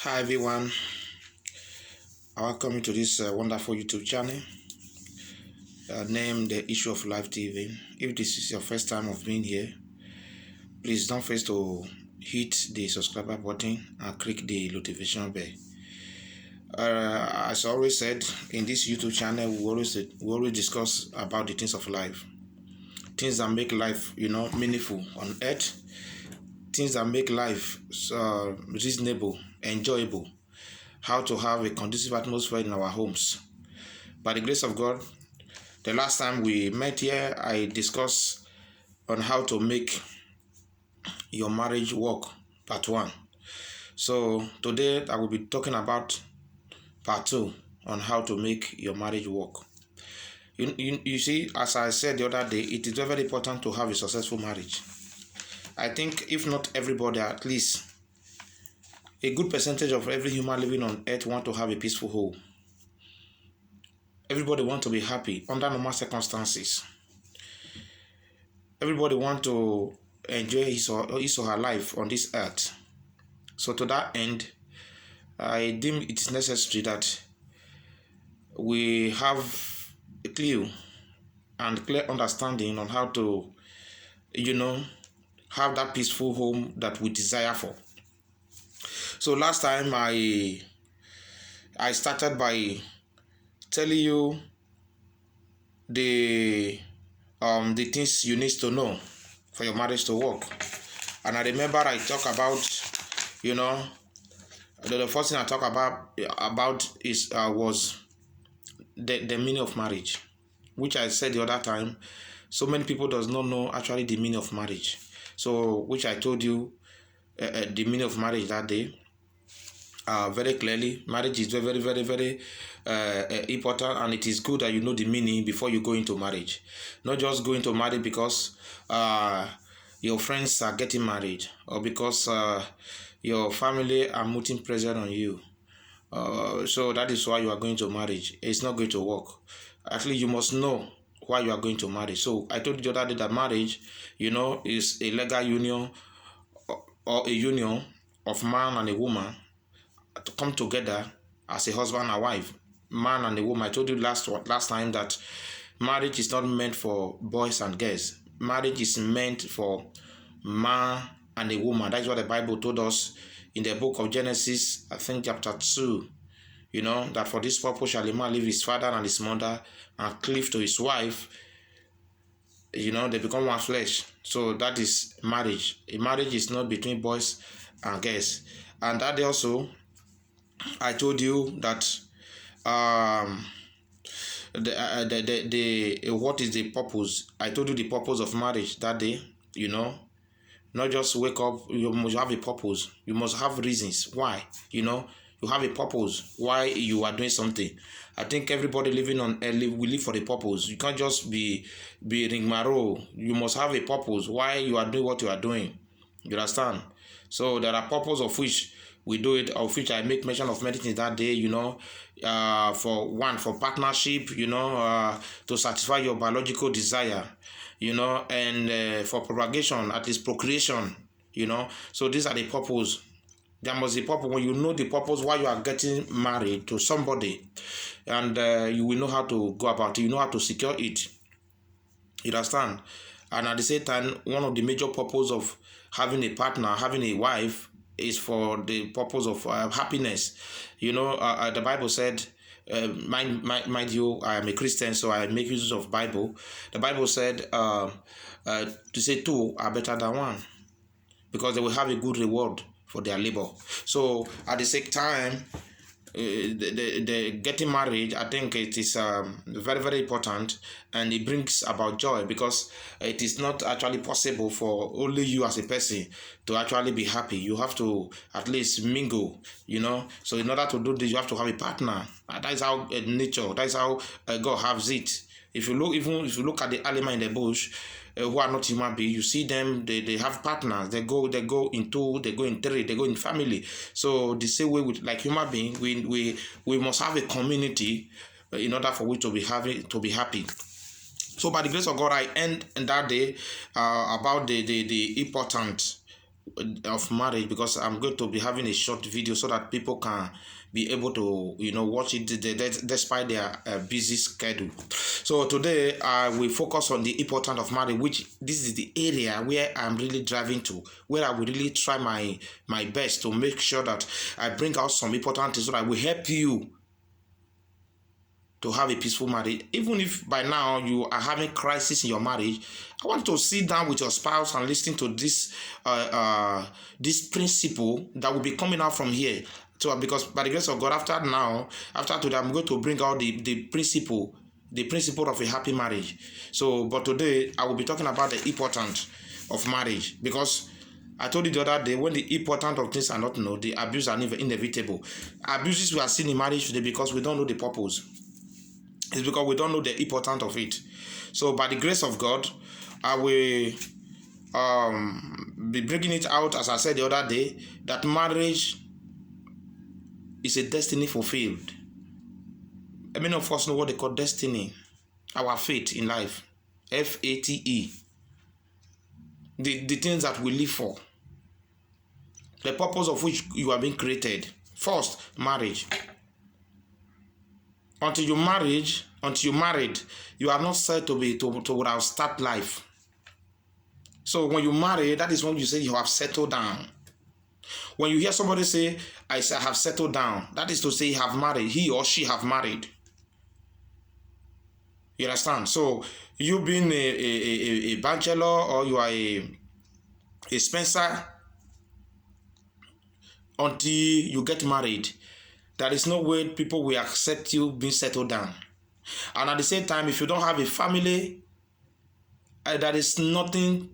Hi everyone, welcome to this wonderful YouTube channel named The Issue of Life TV. If this is your first time of being here, please don't forget to hit the subscriber button and click the notification bell. As I always said, in this YouTube channel, we always discuss about the things of life, things that make life, meaningful on earth, things that make life reasonable, enjoyable. How to have a conducive atmosphere in our homes. By the grace of God, the last time we met here, I discussed on how to make your marriage work, part 1. So today I will be talking about part 2 on how to make your marriage work. You see, as I said the other day, it is very, very important to have a successful marriage. I think if not everybody, at least a good percentage of every human living on earth want to have a peaceful home. Everybody want to be happy under normal circumstances. Everybody want to enjoy his or her life on this earth. So to that end, I deem it is necessary that we have a clear understanding on how to, have that peaceful home that we desire for. So last time I started by telling you the things you need to know for your marriage to work. And I remember I talk about, the first thing I talk about was the meaning of marriage, which I said the other time. So many people does not know actually the meaning of marriage. So which I told you the meaning of marriage that day. Very clearly, marriage is very, very, very important, and it is good that you know the meaning before you go into marriage. Not just go into marriage because your friends are getting married or because your family are putting pressure on you. So that is why you are going to marriage. It's not going to work. Actually, you must know why you are going to marry. So I told you the other day that marriage, is a legal union or a union of man and a woman to come together as a husband and wife, man and a woman. I told you last time that marriage is not meant for boys and girls. Marriage is meant for man and a woman. That is what the Bible told us in the book of Genesis, I think chapter 2. That for this purpose shall a man leave his father and his mother and cleave to his wife. They become one flesh. So that is marriage. A marriage is not between boys and girls. And that also, I told you that what is the purpose? I told you the purpose of marriage that day. Not just wake up. You must have a purpose. You must have reasons why. You have a purpose why you are doing something. I think everybody living on earth will live for a purpose. You can't just be ringmaro. You must have a purpose why you are doing what you are doing. You understand? So there are purposes of which we do it, of which I make mention of many things that day, for partnership, to satisfy your biological desire, and for propagation, at least procreation, So these are the purpose. There must be purpose. When you know the purpose why you are getting married to somebody, and you will know how to go about it, you know how to secure it. You understand? And at the same time, one of the major purposes of having a partner, having a wife, is for the purpose of happiness. The Bible said, mind you, I am a Christian, so I make use of Bible. The Bible said to say two are better than one because they will have a good reward for their labor. So at the same time, the getting married, I think it is very, very important, and it brings about joy because it is not actually possible for only you as a person to actually be happy. You have to at least mingle, So in order to do this, you have to have a partner. That is how nature, that is how God has it. If you look at the animal in the bush, who are not human beings, you see them, they have partners. They go in two, they go in three, they go in family. So the same way with like human beings, we must have a community in order for we to be happy. So by the grace of God, I end that day about the important of marriage, because I'm going to be having a short video so that people can be able to, watch it despite their busy schedule. So today I will focus on the importance of marriage, which this is the area where I'm really driving to, where I will really try my best to make sure that I bring out some important things so that I will help you to have a peaceful marriage. Even if by now you are having crisis in your marriage, I want to sit down with your spouse and listen to this principle that will be coming out from here. So, because by the grace of God, after today, I'm going to bring out the principle of a happy marriage. So, but today I will be talking about the importance of marriage, because I told you the other day, when the importance of things are not known, the abuse are inevitable. Abuses we are seeing in marriage today because we don't know the purpose. It's because we don't know the importance of it. So by the grace of God, I will be bringing it out, as I said the other day, that marriage is a destiny fulfilled. Many of us know what they call destiny, our fate in life, F-A-T-E. The things that we live for, the purpose of which you have been created. First, marriage. Until you married, you are not set to start life. So when you marry, that is when you say you have settled down. When you hear somebody say, I have settled down, that is to say he have married, he or she have married. You understand? So you being a bachelor, or you are a Spencer, until you get married, there is no way people will accept you being settled down. And at the same time, if you don't have a family, there is nothing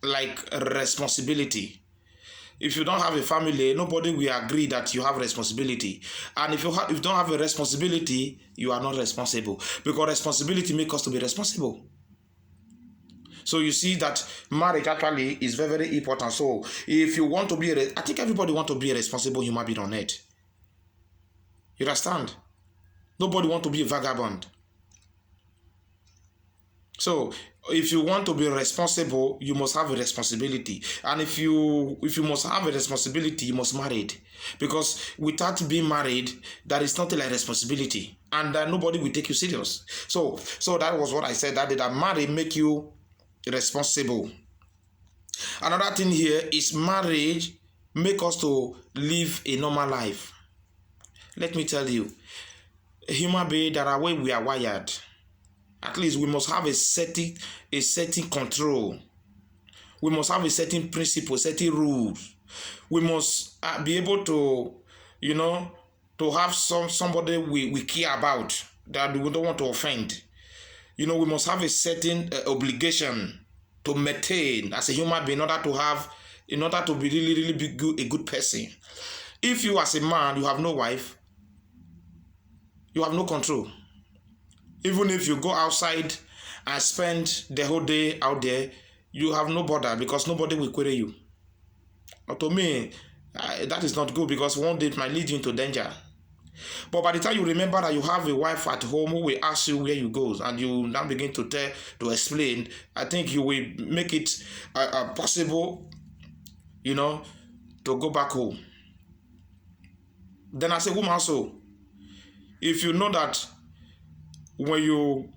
like responsibility. If you don't have a family, nobody will agree that you have responsibility. And if you don't have a responsibility, you are not responsible. Because responsibility makes us to be responsible. So you see that marriage actually is very, very important. So if you want to be I think everybody wants to be a responsible human being on earth. You understand? Nobody wants to be a vagabond. So if you want to be responsible, you must have a responsibility. And if you must have a responsibility, you must marry. Because without being married, there is nothing like responsibility. And nobody will take you serious. So that was what I said, that marriage make you responsible. Another thing here is marriage make us to live a normal life. Let me tell you, a human being, there are ways we are wired. At least we must have a certain control. We must have a certain principle, certain rules. We must be able to, to have somebody we care about, that we don't want to offend. We must have a certain obligation to maintain as a human being in order to be really, really a good person. If you as a man, you have no wife, you have no control. Even if you go outside and spend the whole day out there, you have no bother, because nobody will query you. But to me, that is not good, because one day it might lead you into danger. But by the time you remember that you have a wife at home who will ask you where you go, and you now begin to explain, I think you will make it possible, to go back home. Then as a woman also, if you know that when you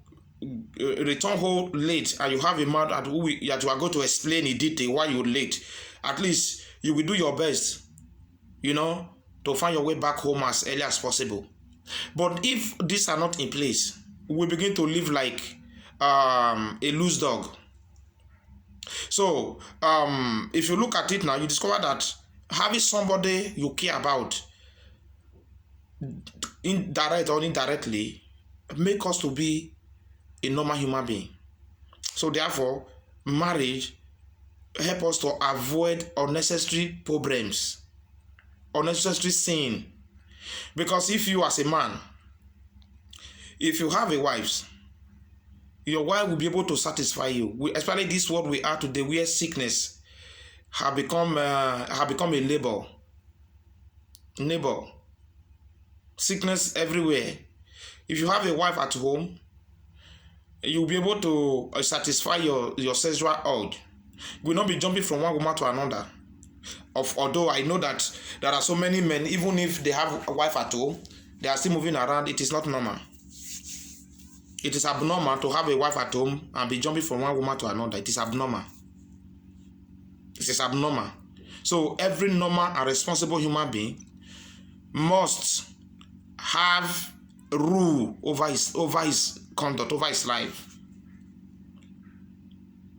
return home late and you have a man that you are going to explain in detail why you're late, at least you will do your best, to find your way back home as early as possible. But if these are not in place, we begin to live like a loose dog. So if you look at it now, you discover that having somebody you care about, indirect or indirectly, make us to be a normal human being. So therefore, marriage help us to avoid unnecessary problems, unnecessary sin. Because if you as a man, if you have a wife, your wife will be able to satisfy you. Especially this world we are today, where sickness have become a neighbor. Sickness everywhere. If you have a wife at home, you'll be able to satisfy your sexual urge. You will not be jumping from one woman to another. Although I know that there are so many men, even if they have a wife at home, they are still moving around. It is not normal. It is abnormal to have a wife at home and be jumping from one woman to another. It is abnormal. It is abnormal. So every normal and responsible human being must have rule over his conduct, over his life.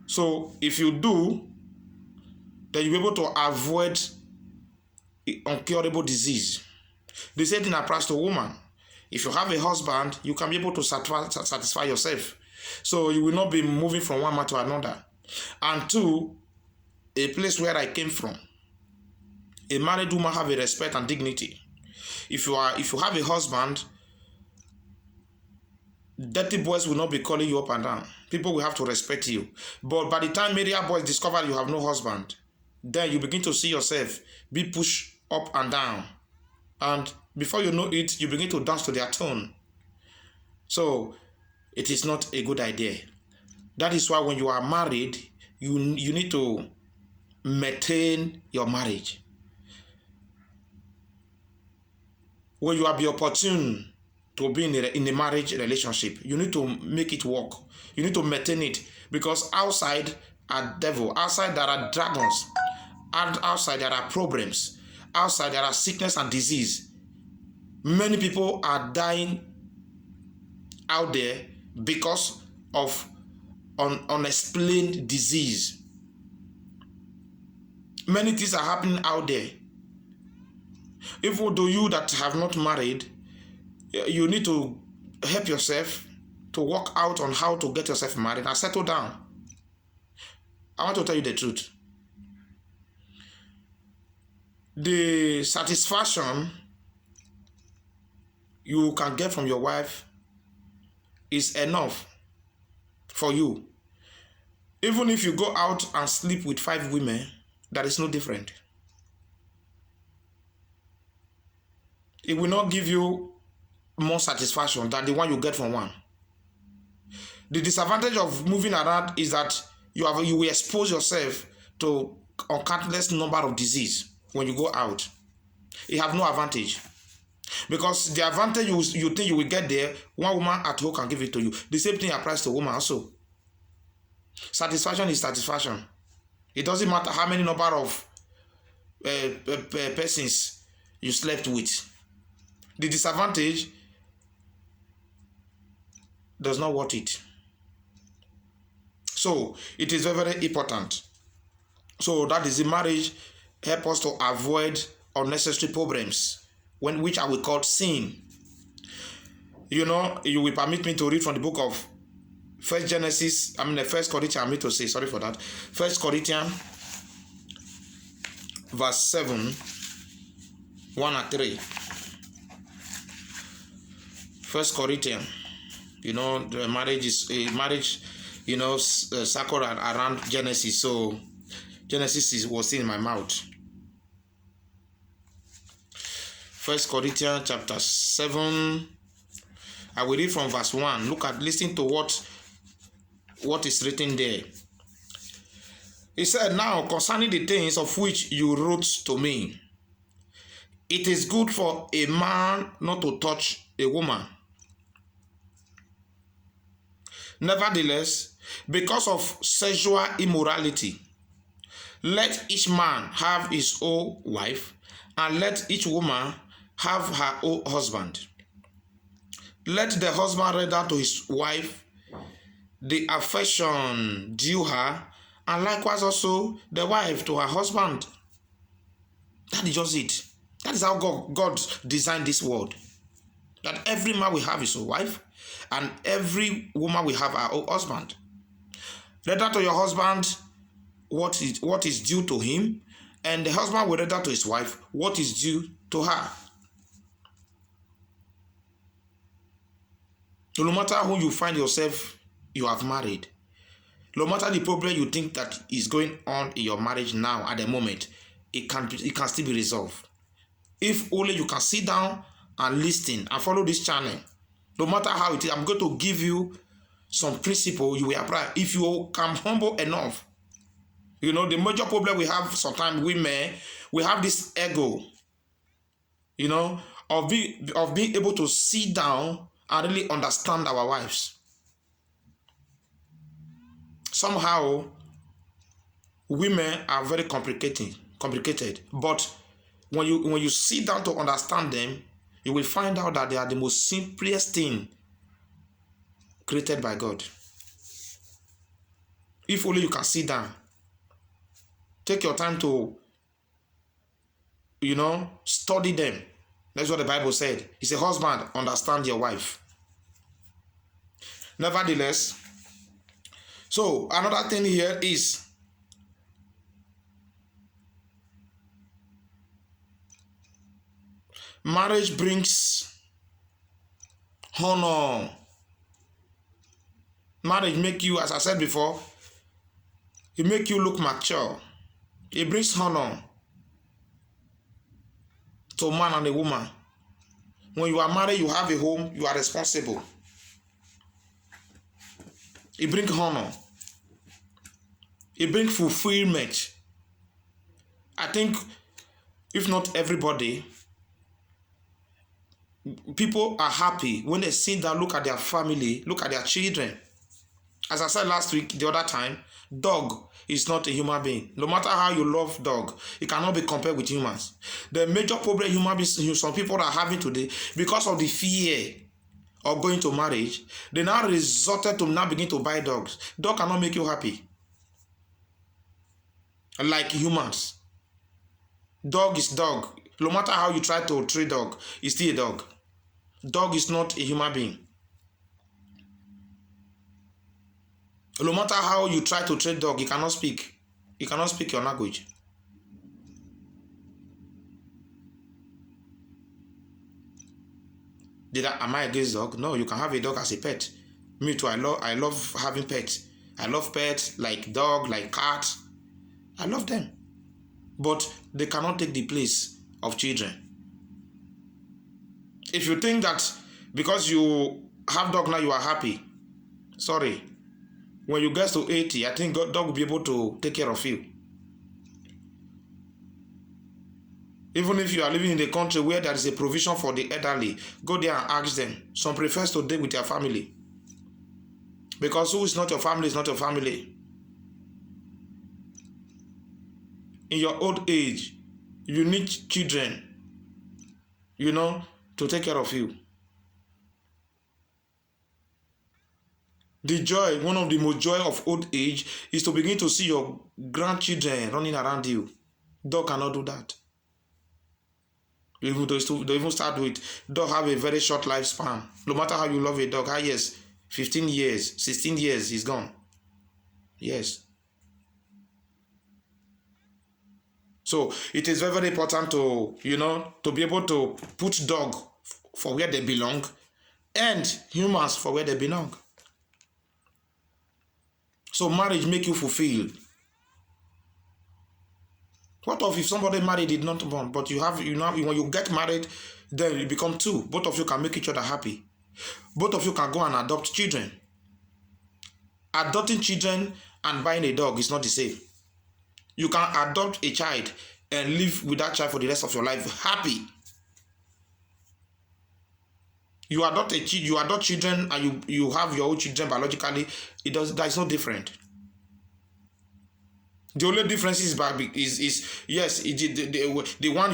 So if you do, then you'll be able to avoid incurable disease. The same thing applies to woman. If you have a husband, you can be able to satisfy yourself. So you will not be moving from one man to another. And two, a place where I came from, a married woman have a respect and dignity. If you have a husband, dirty boys will not be calling you up and down. People will have to respect you. But by the time area boys discover you have no husband, then you begin to see yourself be pushed up and down. And before you know it, you begin to dance to their tune. So it is not a good idea. That is why when you are married, you need to maintain your marriage. When you have the opportunity to be in a marriage relationship, you need to make it work. You need to maintain it, because outside are devil, outside there are dragons, and outside there are problems, outside there are sickness and disease. Many people are dying out there because of unexplained disease. Many things are happening out there. Even though you that have not married, you need to help yourself to work out on how to get yourself married and settle down. I want to tell you the truth. The satisfaction you can get from your wife is enough for you. Even if you go out and sleep with 5 women, that is no different. It will not give you more satisfaction than the one you get from one. The disadvantage of moving around is that you will expose yourself to a countless number of disease when you go out. You have no advantage. Because the advantage you think you will get there, one woman at home can give it to you. The same thing applies to women also. Satisfaction is satisfaction. It doesn't matter how many number of persons you slept with. The disadvantage does not worth it. So it is very, very important. So that is the marriage help us to avoid unnecessary problems, which I will call sin. You know, you will permit me to read from the book of First Corinthians, I mean to say, sorry for that. 1 Corinthians verse 7, 1 and 3. 1 Corinthians, the marriage is a marriage, circled around Genesis. So Genesis was in my mouth. 1 Corinthians chapter 7. I will read from verse 1. Listen to what is written there. He said, "Now concerning the things of which you wrote to me, it is good for a man not to touch a woman. Nevertheless, because of sexual immorality, let each man have his own wife, and let each woman have her own husband. Let the husband render to his wife the affection due her, and likewise also the wife to her husband." That is just it. That is how God designed this world. That every man will have his own wife, and every woman will have her own husband. Render to your husband what is due to him, and the husband will render to his wife what is due to her. No matter who you find yourself, you have married. No matter the problem you think that is going on in your marriage now at the moment, it can still be resolved. If only you can sit down and listen and follow this channel. No matter how it is, I'm going to give you some principle you will apply. If you come humble enough, You know, the major problem we have sometimes, women, we have this ego, you know, of being able to sit down and really understand our wives. Somehow, women are very complicated. But when you sit down to understand them, you will find out that they are the most simplest thing created by God. If only you can sit down, take your time to, you know, study them. That's what the Bible said. He said, husband, understand your wife. Nevertheless, so another thing here is marriage brings honor. Marriage make you, as I said before, it make you look mature. It brings honor to a man and a woman. When you are married, you have a home, you are responsible. It brings honor. It brings fulfillment. I think, if not everybody, people are happy when they sit down, look at their family, look at their children. As I said last week, the other time, dog is not a human being. No matter how you love dog, it cannot be compared with humans. The major problem human beings, some people are having today, because of the fear of going to marriage, they now resorted to now begin to buy dogs. Dog cannot make you happy. Like humans. Dog is dog. No matter how you try to treat dog, it's still a dog. Dog is not a human being. No matter how you try to treat dog, he cannot speak. He cannot speak your language. Am I against dog? No, you can have a dog as a pet. Me too. I love having pets. I love pets like dog, like cat. I love them. But they cannot take the place of children. If you think that because you have dog now you are happy, sorry. When you get to 80, I think dog will be able to take care of you. Even if you are living in a country where there is a provision for the elderly, go there and ask them. Some prefers to deal with their family. Because who is not your family is not your family. In your old age, you need children, you know, to take care of you. The joy, one of the most joy of old age is to begin to see your grandchildren running around you. Dog cannot do that. They even start with, dog have a very short lifespan. No matter how you love a dog, yes, 15 years, 16 years, he's gone. Yes. So it is very, very important to, you know, to be able to put dog for where they belong and humans for where they belong. So marriage make you fulfilled. What if somebody married did not born, but when you get married, then you become two. Both of you can make each other happy. Both of you can go and adopt children. Adopting children and buying a dog is not the same. You can adopt a child and live with that child for the rest of your life happy. You adopt children and you have your own children biologically. That is no different. The only difference is yes, the one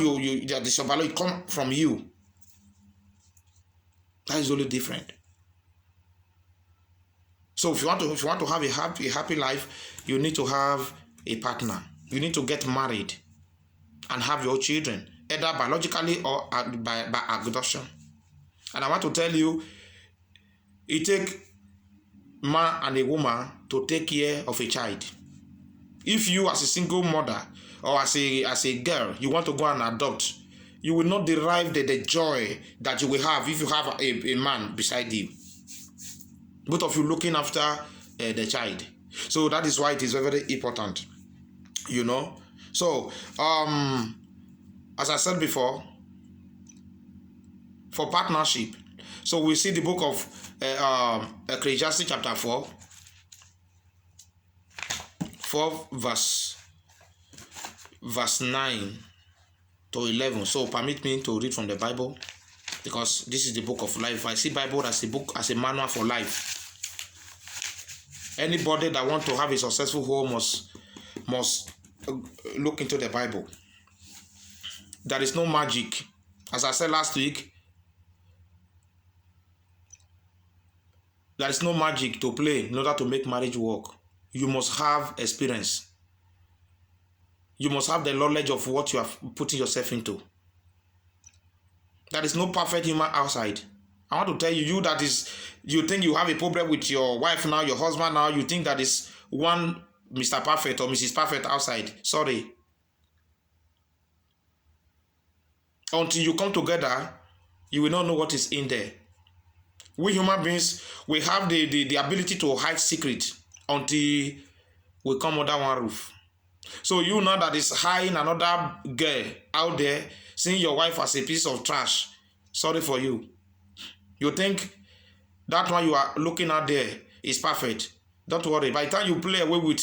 that is your biology come from you. That is only different. So if you want to have a happy life, you need to have a partner. You need to get married and have your children, either biologically or by adoption. And I want to tell you, it takes man and a woman to take care of a child. If you as a single mother or as a girl, you want to go and adopt, you will not derive the joy that you will have if you have a man beside you. Both of you looking after the child. So that is why it is very, very important. You know. So, as I said before, for partnership. So we see the book of Ecclesiastes chapter 4 verse verse 9 to 11. So permit me to read from the Bible, because this is the book of life. I see Bible as a book, as a manual for life. Anybody that wants to have a successful home must look into the Bible. There is no magic. As I said last week, there is no magic to play in order to make marriage work. You must have experience. You must have the knowledge of what you are putting yourself into. There is no perfect human outside. I want to tell you, you think you have a problem with your wife now, your husband now, you think that is one Mr. Perfect or Mrs. Perfect outside. Sorry. Until you come together, you will not know what is in there. We human beings, we have the ability to hide secret until we come under one roof. So you know that is hiding another girl out there, seeing your wife as a piece of trash. Sorry for you. You think that one you are looking at there is perfect. Don't worry. By the time you play away with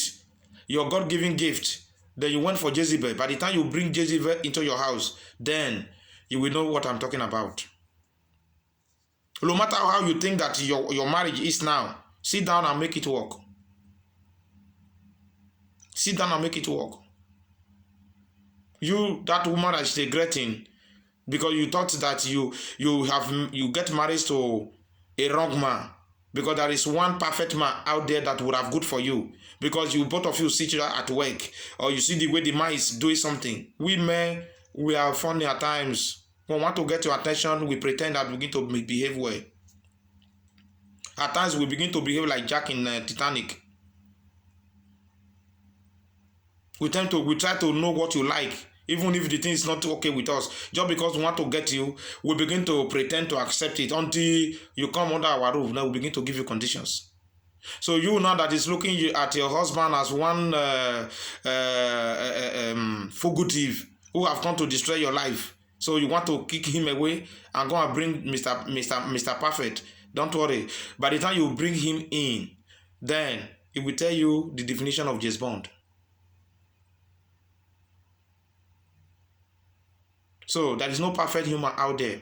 your God-given gift, then you went for Jezebel. By the time you bring Jezebel into your house, then you will know what I'm talking about. No matter how you think that your marriage is now, sit down and make it work. Sit down and make it work. You, that woman that is regretting because you thought that you get married to a wrong man, because there is one perfect man out there that would have good for you, because you both of you sit at work, or you see the way the man is doing something. We men, we are funny at times. When we want to get your attention, we pretend that we begin to behave well. At times we begin to behave like Jack in Titanic. We try to know what you like, even if the thing is not okay with us. Just because we want to get you, we begin to pretend to accept it until you come under our roof. Now we begin to give you conditions. So you now that is looking at your husband as one fugitive who have come to destroy your life. So you want to kick him away and go and bring Mr. Perfect. Don't worry. By the time you bring him in, then he will tell you the definition of James Bond. So there is no perfect human out there.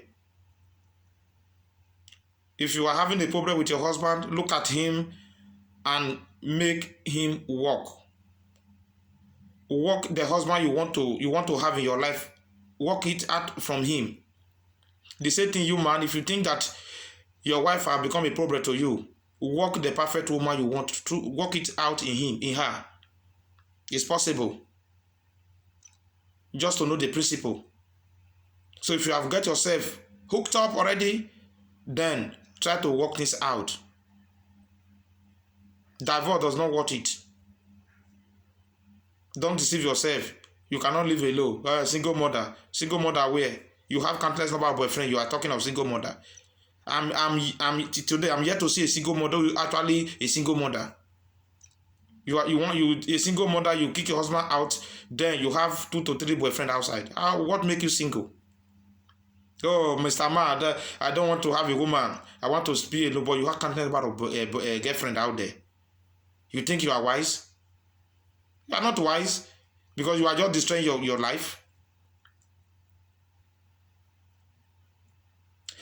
If you are having a problem with your husband, look at him and make him work. Work the husband you want to have in your life. Work it out from him. The same thing, you man, if you think that your wife has become a problem to you, work the perfect woman you want to, work it out in him, in her. It's possible. Just to know the principle. So if you have got yourself hooked up already, then try to work this out. Divorce does not worth it. Don't deceive yourself. You cannot live alone. Single mother where? You have countless number of boyfriends. You are talking of single mother. Today I'm here to see a single mother who actually a single mother. A single mother, you kick your husband out, then you have 2 to 3 boyfriends outside. What make you single? Oh, Mr. Man, I don't want to have a woman. I want to be alone, but you have countless number of a girlfriend out there. You think you are wise? You are not wise, because you are just destroying your life.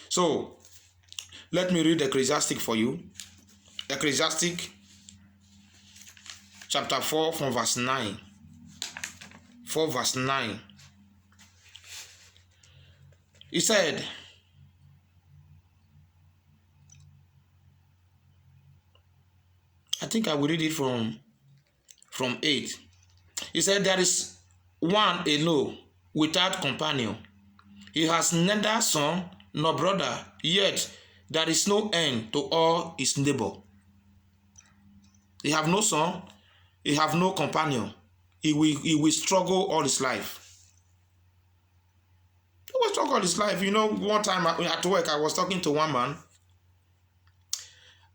So, let me read Ecclesiastic for you. Ecclesiastic chapter 4 from verse 9. 4 verse 9. He said, I think I will read it from 8. He said, there is one alone without companion. He has neither son nor brother, yet there is no end to all his neighbor. He have no son, he have no companion. He will struggle all his life. He will struggle all his life. You know, one time at work, I was talking to one man.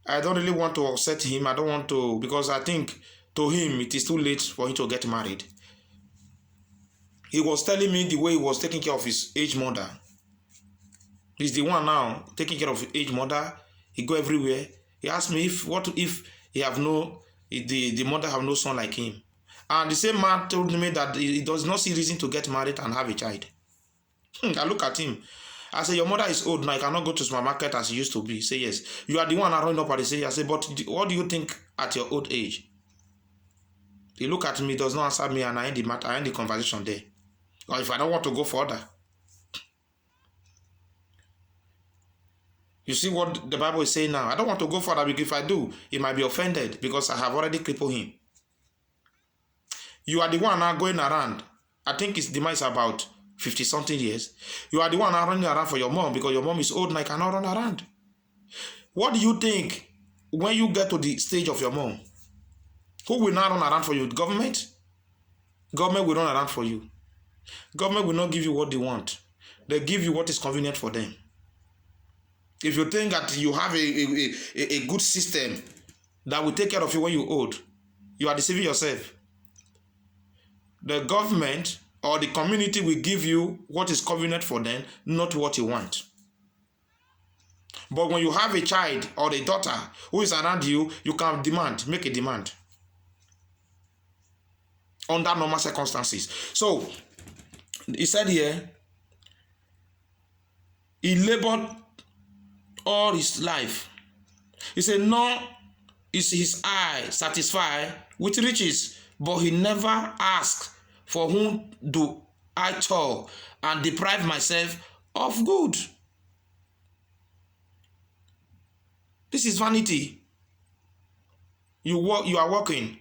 I don't really want to upset him. I don't want to, because I think to him it is too late for him to get married. He was telling me the way he was taking care of his aged mother. He's the one now taking care of his aged mother. He go everywhere. He asked me if he have the mother have no son like him. And the same man told me that he does not see reason to get married and have a child. I look at him. I say, your mother is old now. You cannot go to supermarket as you used to be. He say, yes. You are the one running up and say, I say, but what do you think at your old age? He look at me, does not answer me, and I end the matter. I end the conversation there. Or if I don't want to go further. You see what the Bible is saying now? I don't want to go further because if I do, he might be offended because I have already crippled him. You are the one now going around. I think his demise about 50-something years. You are the one now running around for your mom because your mom is old and I cannot run around. What do you think when you get to the stage of your mom? Who will now run around for you? Government? Government will run around for you. Government will not give you what they want. They give you what is convenient for them. If you think that you have a good system that will take care of you when you're old, you are deceiving yourself. The government or the community will give you what is convenient for them, not what you want. But when you have a child or a daughter who is around you, you can demand, make a demand. Under normal circumstances. So, he said here, he labored all his life. He said, nor is his eye satisfied with riches, but he never asked, for whom do I toil and deprive myself of good? This is vanity. You are working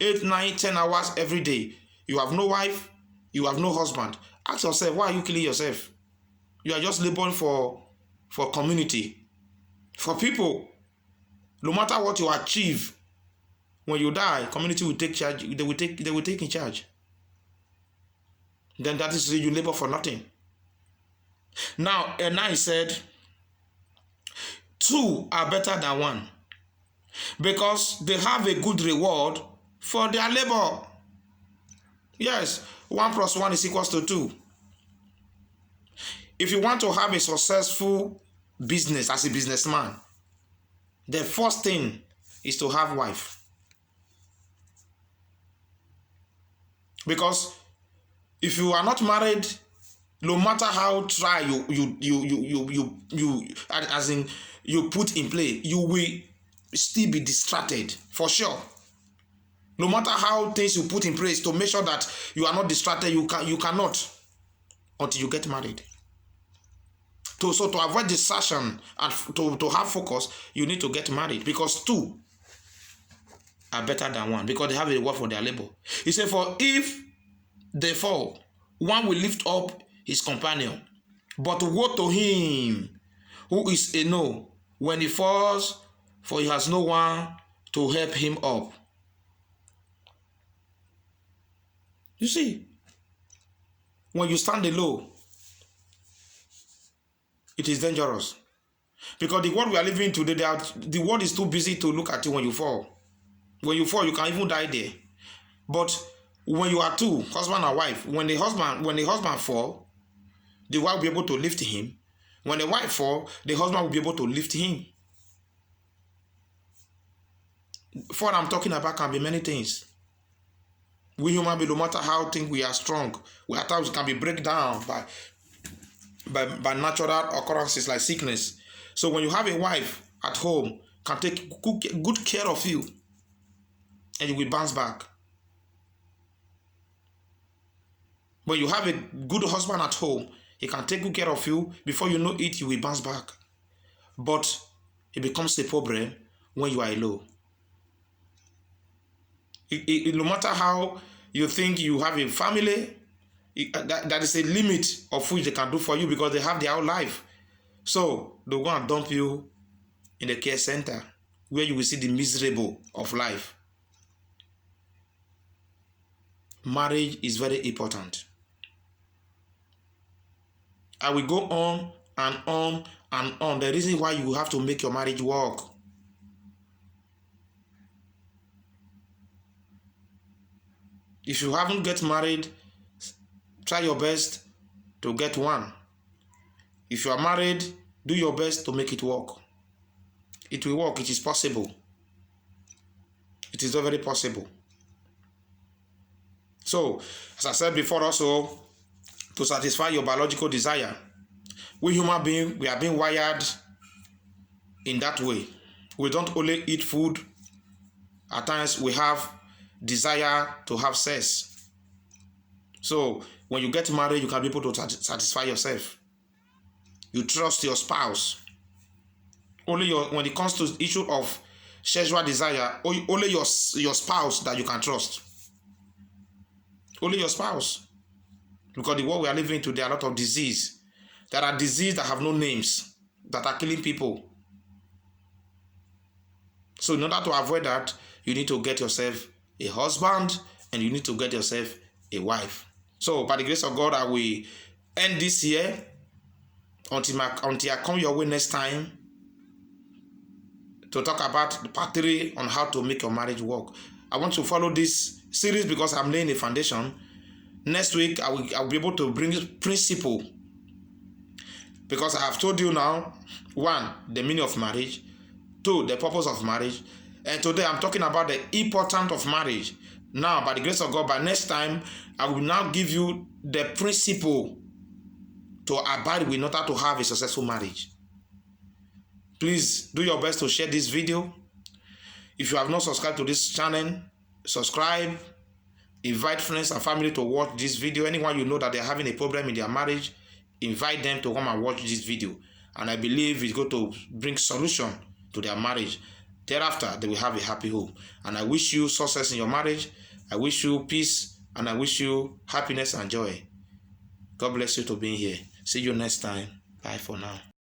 8, 9, 10 hours every day. You have no wife, you have no husband. Ask yourself, why are you killing yourself? You are just laboring for community, for people. No matter what you achieve, when you die, community will take charge. They will take in charge. Then that is you labor for nothing. Now, he said, 2 are better than 1, because they have a good reward for their labor. Yes, 1 + 1 is equals to 2. If you want to have a successful business as a businessman, the first thing is to have wife. Because if you are not married, no matter how try you put in play, you will still be distracted for sure. No matter how things you put in place to make sure that you are not distracted, you cannot until you get married. So to avoid distraction and to have focus, you need to get married, because 2 are better than 1, because they have a reward for their labor. He said, for if they fall, one will lift up his companion, but woe to him who is alone when he falls, for he has no one to help him up. You see, when you stand alone, it is dangerous. Because the world we are living in today, the world is too busy to look at you when you fall. When you fall, you can even die there. But when you are 2, husband and wife, when the husband fall, the wife will be able to lift him. When the wife fall, the husband will be able to lift him. What I'm talking about can be many things. We human beings, no matter how think we are strong, we at times can be break down by natural occurrences like sickness. So when you have a wife at home, can take good care of you, and you will bounce back. When you have a good husband at home, he can take good care of you. Before you know it, you will bounce back. But it becomes a problem when you are alone. No matter how you think you have a family, that is a limit of which they can do for you, because they have their own life. So they go and dump you in the care center, where you will see the miserable of life. Marriage is very important. I will go on and on and on. The reason why you have to make your marriage work. If you haven't get married, try your best to get one. If you are married, do your best to make it work. It will work. It is possible. It is very possible. So, as I said before also, to satisfy your biological desire, we human beings, we are being wired in that way. We don't only eat food. At times, we have desire to have sex. So, when you get married, you can be able to satisfy yourself. You trust your spouse. Only when it comes to the issue of sexual desire, only your spouse that you can trust. Only your spouse. Because the world we are living in today, there are a lot of disease. There are diseases that have no names, that are killing people. So in order to avoid that, you need to get yourself a husband and you need to get yourself a wife. So by the grace of God, I will end this year until I come your way next time to talk about the part 3 on how to make your marriage work. I want to follow this series because I'm laying a foundation. Next week, I will be able to bring principle. Because I have told you now, 1, the meaning of marriage, 2, the purpose of marriage, and today I'm talking about the importance of marriage. Now, by the grace of God, by next time, I will now give you the principle to abide with in order to have a successful marriage. Please do your best to share this video. If you have not subscribed to this channel, subscribe. Invite friends and family to watch this video. Anyone you know that they're having a problem in their marriage, invite them to come and watch this video. And I believe it's going to bring solution to their marriage. Thereafter, they will have a happy home. And I wish you success in your marriage. I wish you peace. And I wish you happiness and joy. God bless you for being here. See you next time. Bye for now.